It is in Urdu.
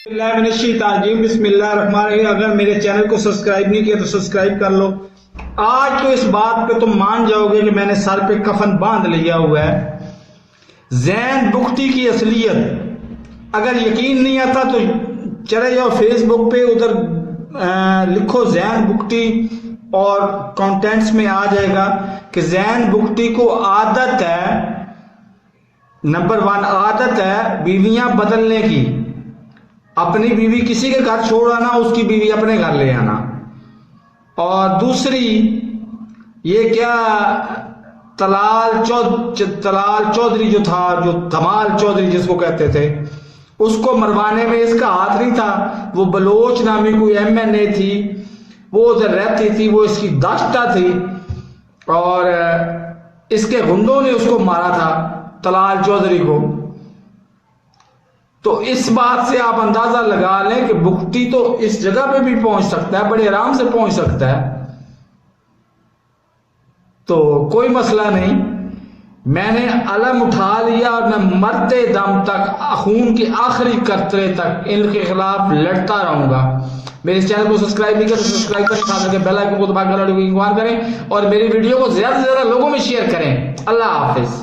بسم اللہ الرحمن الرحیم۔ اگر میرے چینل کو سبسکرائب نہیں کیا تو سبسکرائب کر لو۔ آج تو اس بات پہ تم مان جاؤ گے کہ میں نے سر پہ کفن باندھ لیا ہوا ہے۔ زین بگٹی کی اصلیت اگر یقین نہیں آتا تو چلے جاؤ فیس بک پہ، ادھر لکھو زین بگٹی اور کانٹینٹس میں آ جائے گا کہ زین بگٹی کو عادت ہے، نمبر 1 عادت ہے بیویاں بدلنے کی۔ اپنی بیوی کسی کے گھر چھوڑ آنا، اس کی بیوی اپنے گھر لے آنا۔ اور دوسری یہ کیا طلال چودھری جو تھا، جو دھمال چودھری جس کو کہتے تھے، اس کو مروانے میں اس کا ہاتھ نہیں تھا۔ وہ بلوچ نامی کوئی MNA تھی، وہ ادھر رہتی تھی، وہ اس کی داشتہ تھی اور اس کے گنڈوں نے اس کو مارا تھا، طلال چودھری کو۔ تو اس بات سے آپ اندازہ لگا لیں کہ بگٹی تو اس جگہ پہ بھی پہنچ سکتا ہے، بڑے آرام سے پہنچ سکتا ہے۔ تو کوئی مسئلہ نہیں، میں نے علم اٹھا لیا اور میں مرتے دم تک، خون کے آخری قطرے تک ان کے خلاف لڑتا رہوں گا۔ میرے اس چینل کو سبسکرائب نہیں کریں تو سبسکرائب کریں، ساتھ کے بیل آئیکن کو دبا کر انوار کریں اور میری ویڈیو کو زیادہ سے زیادہ لوگوں میں شیئر کریں۔ اللہ حافظ۔